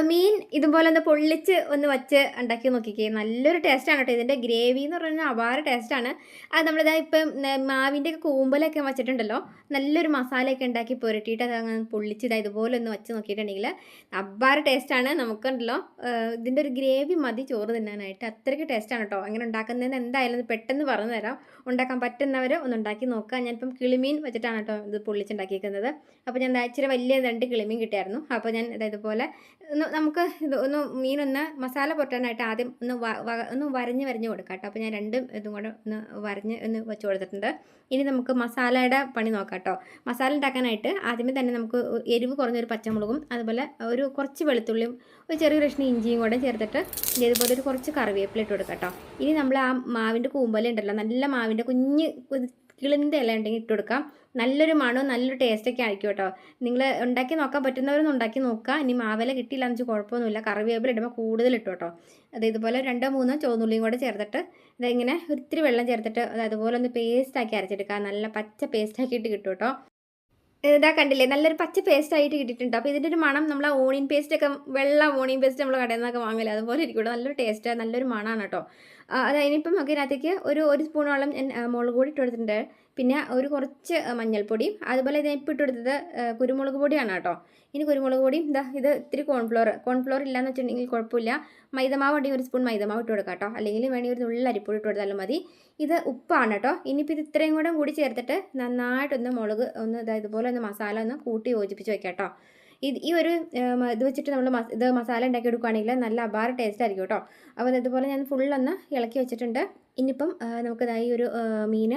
മീൻ ഇതുപോലെ ഒന്ന് പൊള്ളിച്ച് ഒന്ന് വച്ച് ഉണ്ടാക്കി നോക്കിക്കേ, നല്ലൊരു ടേസ്റ്റാണ് കേട്ടോ. ഇതിൻ്റെ ഗ്രേവി എന്ന് പറഞ്ഞാൽ അപാര ടേസ്റ്റാണ്. അത് നമ്മളിതാ ഇപ്പം മാവിൻ്റെ ഒക്കെ കൂമ്പലൊക്കെ വച്ചിട്ടുണ്ടല്ലോ, നല്ലൊരു മസാലയൊക്കെ ഉണ്ടാക്കി പുരട്ടിയിട്ട് അത് അങ്ങനെ പൊള്ളിച്ച് ഇതുപോലെ ഒന്ന് വച്ച് നോക്കിയിട്ടുണ്ടെങ്കിൽ അപാര ടേസ്റ്റാണ്. നമുക്കുണ്ടല്ലോ ഇതിൻ്റെ ഒരു ഗ്രേവി മതി ചോറ് തിന്നാനായിട്ട്, അത്രയ്ക്ക് ടേസ്റ്റാണ് കേട്ടോ. അങ്ങനെ ഉണ്ടാക്കുന്നതെന്ന് എന്തായാലും പെട്ടെന്ന് പറഞ്ഞു തരാം. ഉണ്ടാക്കാൻ പറ്റുന്നവർ ഒന്ന് ഉണ്ടാക്കി നോക്കുക. ഞാനിപ്പം കിളിമീൻ വെച്ചിട്ടാണ് കേട്ടോ ഇത് പൊള്ളിച്ചുണ്ടാക്കിയിരിക്കുന്നത്. അപ്പോൾ ഞാൻ ഇച്ചിരി വലിയ 2 കിളിമീൻ കിട്ടിയായിരുന്നു. അപ്പോൾ ഞാൻ ഇതുപോലെ നമുക്ക് ഇത് മീനൊന്ന് മസാല പുരട്ടാനായിട്ട് ആദ്യം ഒന്ന് വരഞ്ഞ് കൊടുക്കാം കേട്ടോ. അപ്പോൾ ഞാൻ രണ്ടും ഇതും കൂടെ ഒന്ന് വരഞ്ഞ് വെച്ച് കൊടുത്തിട്ടുണ്ട്. ഇനി നമുക്ക് മസാലയുടെ പണി നോക്കാം കേട്ടോ. മസാല ഉണ്ടാക്കാനായിട്ട് ആദ്യമേ തന്നെ നമുക്ക് എരിവ് കുറഞ്ഞൊരു പച്ചമുളകും അതുപോലെ ഒരു കുറച്ച് വെളുത്തുള്ളിയും ഒരു ചെറിയ കഷ്ണം ഇഞ്ചിയും കൂടെ ചേർത്തിട്ട് ഇതുപോലെ ഒരു കുറച്ച് കറിവേപ്പില ഇട്ട് കൊടുക്കാം കേട്ടോ. ഇനി നമ്മൾ ആ മാവിൻ്റെ കൂമ്പല ഉണ്ടല്ലോ, നല്ല മാവിൻ്റെ കുഞ്ഞ് കിളിന്ത ഇല ഉണ്ടെങ്കിൽ ഇട്ട് കൊടുക്കാം. നല്ലൊരു മണവും നല്ലൊരു ടേസ്റ്റൊക്കെ ആയിരിക്കും കേട്ടോ. നിങ്ങൾ ഉണ്ടാക്കി നോക്കാൻ പറ്റുന്നവരൊന്നും ഉണ്ടാക്കി നോക്കുക. ഇനി മാവില കിട്ടിയില്ല എന്ന് വെച്ചാൽ കുഴപ്പമൊന്നുമില്ല, കറിവേപ്പില ഇടുമ്പോൾ കൂടുതൽ ഇട്ടു കേട്ടോ. അത് ഇതുപോലെ 2-3 ചുവന്നുള്ളിയും കൂടെ ചേർത്തിട്ട് ഇതിങ്ങനെ ഒത്തിരി വെള്ളം ചേർത്തിട്ട് അതുപോലെ ഒന്ന് പേസ്റ്റാക്കി അരച്ചെടുക്കുക. നല്ല പച്ച പേസ്റ്റാക്കിയിട്ട് കിട്ടും കേട്ടോ. ഇതാ കണ്ടില്ലേ, നല്ലൊരു പച്ച പേസ്റ്റ് ആയിട്ട് കിട്ടിയിട്ടുണ്ട്. അപ്പോൾ ഇതിൻ്റെ ഒരു മണം നമ്മൾ ഓണിയൻ പേസ്റ്റൊക്കെ, വെള്ള ഓണിയൻ പേസ്റ്റ് നമ്മൾ കടയിൽ നിന്നൊക്കെ വാങ്ങില്ല, അതുപോലെ ഇരിക്കും. നല്ലൊരു ടേസ്റ്റ്, നല്ലൊരു മണമാണ് കേട്ടോ. അത് അതിനിപ്പം അതിനകത്തേക്ക് ഒരു സ്പൂണോളം ഞാൻ മുളക് പൊടി ഇട്ട് കൊടുത്തിട്ടുണ്ട്. പിന്നെ ഒരു കുറച്ച് മഞ്ഞൾപ്പൊടിയും അതുപോലെ ഇത് ഇട്ട് കൊടുത്തത് കുരുമുളക് പൊടിയാണ് കേട്ടോ. ഇനി കുരുമുളക് പൊടിയും ഇത് ഇത്തിരി കോൺഫ്ലോർ ഇല്ലയെന്ന് വെച്ചിട്ടുണ്ടെങ്കിൽ കുഴപ്പമില്ല. മൈദമാവ് ഉണ്ടെങ്കിൽ ഒരു സ്പൂൺ മൈദമാവ് ഇട്ട് കൊടുക്കാം കേട്ടോ. അല്ലെങ്കിൽ വേണമെങ്കിൽ ഒരു നുള്ളിൽ അരിപ്പൊടി ഇട്ട് കൊടുത്താലും മതി. ഇത് ഉപ്പാണ് കേട്ടോ. ഇനിയിപ്പോൾ ഇത് ഇത്രയും കൂടി ചേർത്തിട്ട് നന്നായിട്ടൊന്ന് മുളക് ഇതുപോലെ ഒന്ന് മസാല ഒന്ന് കൂട്ടി യോജിപ്പിച്ച് വെക്കാം കേട്ടോ. ഈ ഒരു ഇത് വെച്ചിട്ട് നമ്മൾ മസാല ഉണ്ടാക്കി എടുക്കുകയാണെങ്കിൽ നല്ല അപാര ടേസ്റ്റ് ആയിരിക്കും കേട്ടോ. അപ്പോൾ ഇതുപോലെ ഞാൻ ഫുള്ളൊന്ന് ഇളക്കി വെച്ചിട്ടുണ്ട്. ഇനിയിപ്പം നമുക്കിതായി ഒരു മീൻ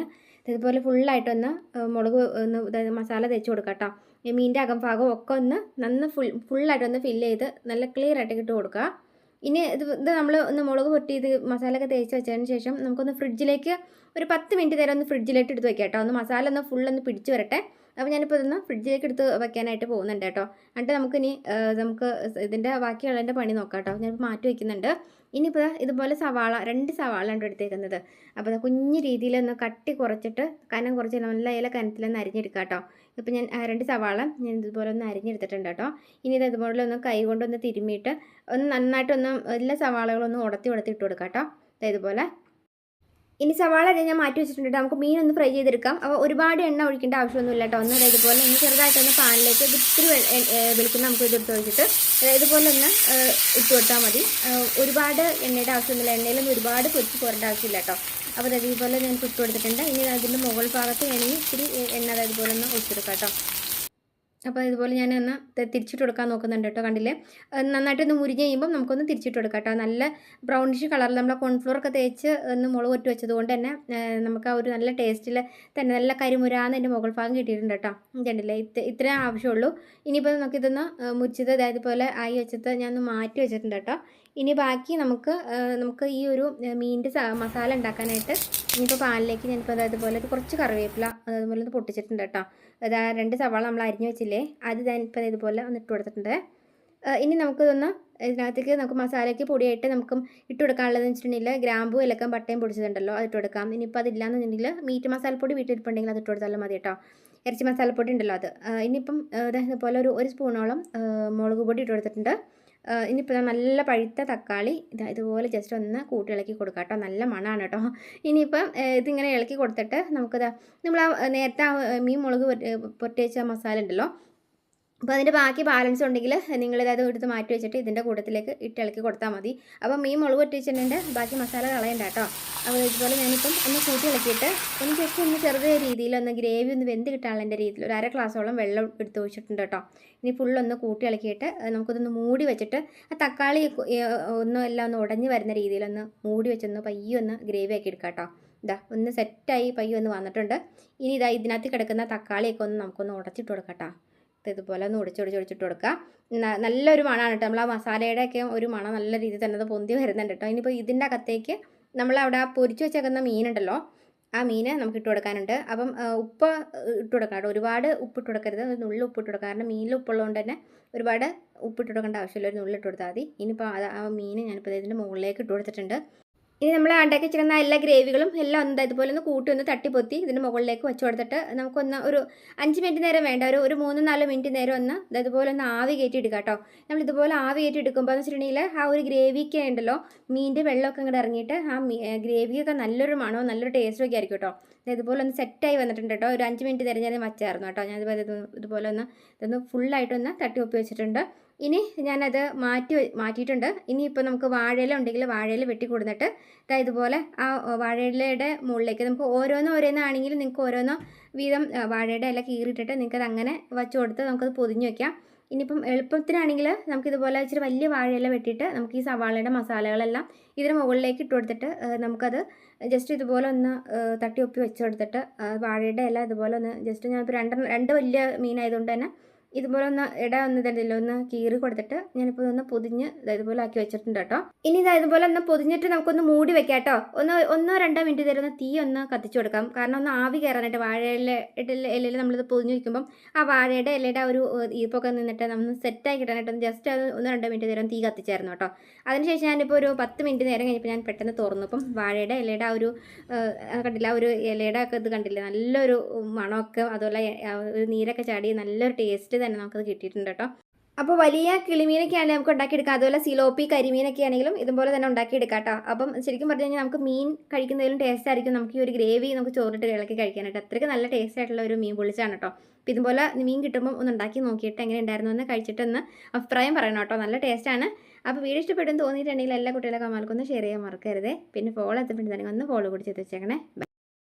ഇതുപോലെ ഫുള്ളായിട്ടൊന്ന് മുളക് മസാല തേച്ച് കൊടുക്കാം കേട്ടോ. ഈ മീനിൻ്റെ അകംഭാഗം ഒക്കെ ഒന്ന് ഫുള്ളായിട്ടൊന്ന് ഫില്ല് ചെയ്ത് നല്ല ക്ലിയർ ആയിട്ട് ഇട്ട് കൊടുക്കുക. ഇനി ഇത് നമ്മൾ ഒന്ന് മുളക് പൊട്ടി മസാലയൊക്കെ തേച്ച് വെച്ചതിന് ശേഷം നമുക്കൊന്ന് ഫ്രിഡ്ജിലേക്ക് ഒരു 10 മിനിറ്റ് നേരം ഒന്ന് ഫ്രിഡ്ജിലേക്ക് എടുത്ത് വെക്കാം കേട്ടോ. ഒന്ന് മസാല ഒന്ന് ഫുള്ളൊന്ന് പിടിച്ച് വരട്ടെ. അപ്പോൾ ഞാനിപ്പോൾ ഇതൊന്ന് ഫ്രിഡ്ജിലേക്ക് എടുത്ത് വെക്കാനായിട്ട് പോകുന്നുണ്ട് കേട്ടോ. എന്നിട്ട് നമുക്ക് ഇതിൻ്റെ ബാക്കിയുള്ളതിൻ്റെ പണി നോക്കാം കേട്ടോ. ഞാനിപ്പോൾ മാറ്റി വയ്ക്കുന്നുണ്ട്. ഇനിയിപ്പോൾ ഇതുപോലെ 2 സവാളയാണ് എടുത്തേക്കുന്നത്. അപ്പോൾ കുഞ്ഞു രീതിയിലൊന്ന് കട്ടി കുറച്ചിട്ട് കനം കുറച്ച് നല്ല കനത്തിലൊന്ന് അരിഞ്ഞെടുക്കാം കേട്ടോ. ഇപ്പോൾ ഞാൻ 2 സവാള ഞാൻ ഇതുപോലെ ഒന്ന് അരിഞ്ഞെടുത്തിട്ടുണ്ട് കേട്ടോ. ഇനി ഇതുപോലെ ഒന്ന് കൈ കൊണ്ടൊന്ന് തിരുമ്മിയിട്ട് ഒന്ന് നന്നായിട്ടൊന്ന് എല്ലാ സവാളകളൊന്ന് ഉടത്തി ഇട്ട് കൊടുക്കാം കേട്ടോ. ഇതുപോലെ ഇനി സവാള ഞാൻ മാറ്റി വെച്ചിട്ടുണ്ട്. നമുക്ക് മീൻ ഒന്ന് ഫ്രൈ ചെയ്തെടുക്കാം. അപ്പോൾ ഒരുപാട് എണ്ണ ഒഴിക്കേണ്ട ആവശ്യമൊന്നുമില്ല കേട്ടോ. ഇതുപോലെ ഒന്ന് ചെറുതായിട്ടൊന്ന് പാനിലേക്ക് ഇത്തിരി വെളിക്കുന്ന നമുക്ക് ഇതെടുത്ത് ഒഴിച്ചിട്ട് ഇതുപോലെ ഒന്ന് ഇട്ട് കൊടുത്താൽ മതി. ഒരുപാട് എണ്ണയുടെ ആവശ്യമൊന്നുമില്ല, എണ്ണയിലൊന്നും ഒരുപാട് പൊരിച്ച് പോരേണ്ട ആവശ്യമില്ല കേട്ടോ. അപ്പോൾ ഇതുപോലെ ഞാൻ ഇട്ട് കൊടുത്തിട്ടുണ്ട്. ഇനി അതിൻ്റെ മുകൾ ഭാഗത്ത് വേണമെങ്കിൽ ഇത്തിരി എണ്ണ ഇതുപോലെ ഒന്ന് ഒഴിച്ചെടുക്കാം കേട്ടോ. അപ്പോൾ ഇതുപോലെ ഞാനൊന്ന് തിരിച്ചിട്ട് കൊടുക്കാൻ നോക്കുന്നുണ്ട് കേട്ടോ. കണ്ടില്ലേ, നന്നായിട്ടൊന്ന് മുരിഞ്ഞ് കഴിയുമ്പം നമുക്കൊന്ന് തിരിച്ചിട്ട് കൊടുക്കാം കേട്ടോ. നല്ല ബ്രൗണിഷ് കളറിൽ നമ്മൾ കോൺഫ്ലോറൊക്കെ തേച്ച് ഒന്ന് മുളക് പൊട്ടി വെച്ചത് കൊണ്ട് തന്നെ നമുക്ക് ആ ഒരു നല്ല ടേസ്റ്റിൽ തന്നെ നല്ല കരിമുരാന്ന് എൻ്റെ മുകൾ ഭാഗം കിട്ടിയിട്ടുണ്ട് കേട്ടോ. കണ്ടില്ലേ, ഇത്രയും ആവശ്യമുള്ളൂ. ഇനിയിപ്പോൾ നമുക്കിതൊന്ന് മുരിച്ചത് ഇതുപോലെ ആയി വെച്ചിട്ട് ഞാൻ ഒന്ന് മാറ്റി വെച്ചിട്ടുണ്ട് കേട്ടോ. ഇനി ബാക്കി നമുക്ക് ഈ ഒരു മീനിൻ്റെ മസാല ഉണ്ടാക്കാനായിട്ട് ഇനിയിപ്പോൾ പാനിലേക്ക് ഞാനിപ്പോൾ ഇതുപോലെ കുറച്ച് കറിവേപ്പില അതുപോലെ ഒന്ന് പൊട്ടിച്ചിട്ടുണ്ട് കേട്ടോ. 2 സവാള നമ്മൾ അരിഞ്ഞ് വെച്ചില്ലേ, അത് ഞാനിപ്പോൾ ഇതുപോലെ ഒന്ന് ഇട്ട് കൊടുത്തിട്ടുണ്ട്. ഇനി ഇതിനകത്തേക്ക് നമുക്ക് മസാലയ്ക്ക് പൊടിയായിട്ട് നമുക്ക് ഇട്ട് കൊടുക്കാനുള്ളതെന്ന് വെച്ചിട്ടുണ്ടെങ്കിൽ ഗ്രാമ്പൂ ഏലക്കം പട്ടയും പൊടിച്ചതുണ്ടല്ലോ, അത് ഇട്ട് കൊടുക്കാം. ഇനിയിപ്പോൾ അതില്ലാന്നുണ്ടെങ്കിൽ മീറ്റ് മസാലപ്പൊടി വീട്ടിലിരിപ്പുണ്ടെങ്കിൽ അത് ഇട്ട് കൊടുത്താലും മതി കേട്ടോ. ഇറച്ചി മസാലപ്പൊടി ഉണ്ടല്ലോ അത്. ഇനിയിപ്പം ഇതുപോലെ ഒരു സ്പൂണോളം മുളക് പൊടി ഇട്ട് കൊടുത്തിട്ടുണ്ട്. ഇനിയിപ്പോൾ നല്ല പഴുത്ത തക്കാളി ഇതുപോലെ ജസ്റ്റ് ഒന്ന് കൂട്ടി ഇളക്കി കൊടുക്കാം കേട്ടോ. നല്ല മണമാണ് കേട്ടോ. ഇനിയിപ്പം ഇതിങ്ങനെ ഇളക്കി കൊടുത്തിട്ട് നമ്മൾ നേരത്തെ മീൻ മുളക് പൊട്ടി വെച്ച മസാല ഉണ്ടല്ലോ, അപ്പോൾ അതിൻ്റെ ബാക്കി ബാലൻസ് ഉണ്ടെങ്കിൽ നിങ്ങളിത് എടുത്ത് മാറ്റി വെച്ചിട്ട് ഇതിൻ്റെ കൂട്ടത്തിലേക്ക് ഇളക്കി കൊടുത്താൽ മതി. അപ്പോൾ മീൻ മുളക് പൊട്ടി വെച്ചിട്ടുണ്ട്, ബാക്കി മസാല കളയണ്ട കേട്ടോ. അപ്പോൾ ഇതുപോലെ ഞാനിപ്പം ഒന്ന് കൂട്ടി ഇളക്കിയിട്ട് ഒന്ന് ജസ്റ്റ് ഒന്ന് ചെറുതായ രീതിയിൽ ഒന്ന് ഗ്രേവി ഒന്ന് വെന്ത് കിട്ടാനുള്ള രീതിയിൽ ഒരു 1/2 ഗ്ലാസോളം വെള്ളം എടുത്ത് ഒഴിച്ചിട്ടുണ്ട് കേട്ടോ. ഇനി ഫുള്ളൊന്ന് കൂട്ടി ഇളക്കിയിട്ട് നമുക്കിതൊന്ന് മൂടി വെച്ചിട്ട് ആ തക്കാളി എല്ലാം ഒന്ന് ഉടഞ്ഞ് വരുന്ന രീതിയിലൊന്ന് മൂടി വെച്ചൊന്ന് പയ്യൊന്ന് ഗ്രേവി ആക്കി എടുക്കാം കേട്ടോ. ഒന്ന് സെറ്റായി പയ്യൊന്ന് വന്നിട്ടുണ്ട്. ഇനി ഇതിനകത്ത് കിടക്കുന്ന തക്കാളിയൊക്കെ നമുക്കൊന്ന് ഉടച്ചിട്ട് കൊടുക്കാം കേട്ടോ. ഇതുപോലെ ഒന്ന് ഒടിച്ചിട്ട് കൊടുക്കുക. നല്ലൊരു മണമാണ് കേട്ടോ. നമ്മൾ ആ മസാലയുടെയൊക്കെ ഒരു മണം നല്ല രീതിയിൽ തന്നെ അത് പൊന്തി വരുന്നുണ്ട് കേട്ടോ. ഇനിയിപ്പോൾ ഇതിൻ്റെ അകത്തേക്ക് നമ്മളവിടെ ആ പൊരിച്ച് വെച്ചേക്കുന്ന മീനുണ്ടല്ലോ, ആ മീൻ നമുക്ക് ഇട്ട് കൊടുക്കാനുണ്ട്. അപ്പം ഉപ്പ് ഇട്ട് കൊടുക്കാം കേട്ടോ. ഒരുപാട് ഉപ്പിട്ട് കൊടുക്കരുത്, ഒരു നുള്ളിൽ ഉപ്പിട്ട് കൊടുക്കുക. കാരണം മീനിൽ ഉപ്പുള്ളതുകൊണ്ട് തന്നെ ഒരുപാട് ഉപ്പിട്ട് കൊടുക്കേണ്ട ആവശ്യമില്ല, ഒരു നുള്ളിൽ ഇട്ട് കൊടുത്താൽ മതി. ഇനിയിപ്പോൾ ആ മീൻ ഞാനിപ്പോൾ ഇതിൻ്റെ മുകളിലേക്ക് ഇട്ട് കൊടുത്തിട്ടുണ്ട്. ഇനി നമ്മൾ ഉണ്ടാക്കി വെച്ചിരിക്കുന്ന എല്ലാ ഗ്രേവികളും എല്ലാം ഒന്ന് ഇതുപോലെ ഒന്ന് കൂട്ടി ഒന്ന് തട്ടിപ്പൊത്തി ഇതിൻ്റെ മുകളിലേക്ക് വെച്ച് കൊടുത്തിട്ട് നമുക്കൊന്ന് ഒരു 5 മിനിറ്റ് നേരം വേണ്ട, ഒരു 3-4 മിനിറ്റ് നേരം ഒന്ന് ഇതുപോലെ ഒന്ന് ആവി കയറ്റി എടുക്കുക കേട്ടോ. നമ്മൾ ഇതുപോലെ ആവി കയറ്റി എടുക്കുമ്പോൾ എന്ന് വെച്ചിട്ടുണ്ടെങ്കിൽ ആ ഒരു ഗ്രേവിക്ക് ഉണ്ടല്ലോ മീനിൻ്റെ വെള്ളമൊക്കെ ഇങ്ങോട്ട് ഇറങ്ങിയിട്ട് ആ ഗ്രേവിയൊക്കെ നല്ലൊരു മണവും നല്ലൊരു ടേസ്റ്റും ഒക്കെ ആയിരിക്കും കേട്ടോ. ഇതുപോലെ ഒന്ന് സെറ്റായി വന്നിട്ടുണ്ട് കേട്ടോ. ഒരു 5 മിനിറ്റ് നേരം ഞാൻ വച്ചായിരുന്നു കേട്ടോ. ഞാൻ ഇതുപോലെ ഒന്ന് ഇതൊന്ന് ഫുള്ളായിട്ടൊന്ന് തട്ടി ഒപ്പി വെച്ചിട്ടുണ്ട്. ഇനി ഞാനത് മാറ്റിയിട്ടുണ്ട്. ഇനിയിപ്പോൾ നമുക്ക് വാഴയില ഉണ്ടെങ്കിൽ വാഴയില വെട്ടി കൊടുത്തിട്ട് ഇതുപോലെ ആ വാഴയിലയുടെ മുകളിലേക്ക് നമുക്ക് ഓരോന്നാണെങ്കിൽ നിങ്ങൾക്ക് ഓരോന്നോ വീതം വാഴയുടെ ഇല കീറിയിട്ടിട്ട് നിങ്ങൾക്കത് അങ്ങനെ വച്ച് കൊടുത്ത് നമുക്കത് പൊതിഞ്ഞ് വയ്ക്കാം. ഇനിയിപ്പം എളുപ്പത്തിനാണെങ്കിൽ നമുക്കിതുപോലെ ഇച്ചിരി വലിയ വാഴയില വെട്ടിയിട്ട് നമുക്ക് ഈ സവാളയുടെ മസാലകളെല്ലാം ഇതിന് മുകളിലേക്ക് ഇട്ട് കൊടുത്തിട്ട് നമുക്കത് ജസ്റ്റ് ഇതുപോലെ ഒന്ന് തട്ടി ഒപ്പി വെച്ച് കൊടുത്തിട്ട് വാഴയുടെ ഇല ഇതുപോലെ ഒന്ന് ജസ്റ്റ് ഞാനിപ്പോൾ രണ്ട് വലിയ മീനായതുകൊണ്ട് തന്നെ ഇതുപോലെ ഒന്ന് ഒന്ന് ഇതല്ലോ ഒന്ന് കീറി കൊടുത്തിട്ട് ഞാനിപ്പോൾ ഒന്ന് പൊതിഞ്ഞ് ഇതുപോലെ ആക്കി വെച്ചിട്ടുണ്ട് കേട്ടോ. ഇനി ഇതുപോലെ ഒന്ന് പൊതിഞ്ഞിട്ട് നമുക്കൊന്ന് മൂടി വെക്കാം കേട്ടോ. 1-2 മിനിറ്റ് തരുന്ന തീ ഒന്ന് കത്തിച്ചു കൊടുക്കാം. കാരണം ഒന്ന് ആവി കയറാനായിട്ട് ഇലയിൽ നമ്മളിത് പൊതിഞ്ഞ് വയ്ക്കുമ്പം ആ വാഴയുടെ ഇലയുടെ ആ ഒരു ഈപ്പൊക്കെ നിന്നിട്ട് നമ്മൾ സെറ്റാക്കി കിട്ടാനായിട്ട് ജസ്റ്റ് അത് 1-2 മിനിറ്റ് നേരം തീ കത്തിച്ചായിരുന്നു കേട്ടോ. അതിനുശേഷം ഞാനിപ്പോൾ ഒരു 10 മിനിറ്റ് നേരം കഴിഞ്ഞപ്പോൾ ഞാൻ പെട്ടെന്ന് തുറന്നു. അപ്പം വാഴയുടെ ഇലയുടെ ആ ഒരു കണ്ടില്ല, ആ ഒരു ഇലയുടെ ഒക്കെ ഇത് കണ്ടില്ല, നല്ലൊരു മണമൊക്കെ അതുപോലെ ഒരു നീരൊക്കെ ചാടി നല്ലൊരു ടേസ്റ്റ് തന്നെ നമുക്കത് കിട്ടിയിട്ടുണ്ട് കേട്ടോ. അപ്പോൾ വലിയ കിളിമീനൊക്കെ ആണെങ്കിലും നമുക്ക് ഉണ്ടാക്കിയെടുക്കാം. അതുപോലെ സിലോപ്പി കരിമീനൊക്കെ ആണെങ്കിലും ഇതുപോലെ തന്നെ ഉണ്ടാക്കിയെടുക്കാം കേട്ടോ. അപ്പം ശരിക്കും പറഞ്ഞു കഴിഞ്ഞാൽ നമുക്ക് മീൻ കഴിക്കുന്നതിലും ടേസ്റ്റ് ആയിരിക്കും നമുക്ക് ഈ ഒരു ഗ്രേവി നമുക്ക് ചോറിട്ട് ഇളക്കി കഴിക്കാനായിട്ട്. അത്രയ്ക്ക് നല്ല ടേസ്റ്റ് ആയിട്ടുള്ള ഒരു മീൻ പൊള്ളിച്ചാണ് കേട്ടോ. അപ്പോൾ ഇതുപോലെ മീൻ കിട്ടുമ്പോൾ ഒന്ന് ഉണ്ടാക്കി നോക്കിയിട്ട് എങ്ങനെ ഉണ്ടായിരുന്നു എന്ന് കഴിച്ചിട്ടൊന്ന് അഭിപ്രായം പറയണം കേട്ടോ. നല്ല ടേസ്റ്റാണ്. അപ്പോൾ വീഡിയോ ഇഷ്ടപ്പെടും തോന്നിയിട്ടുണ്ടെങ്കിൽ എല്ലാ കുട്ടികളെ കമാൽക്കൊന്ന് ഷെയർ ചെയ്യാൻ മറക്കരുതേ. പിന്നെ ഫോളോ എത്തപ്പെടുന്നതാണെങ്കിൽ ഒന്ന് ഫോളോ കൂടി ചെയ്ത് വെച്ചേക്കണേ.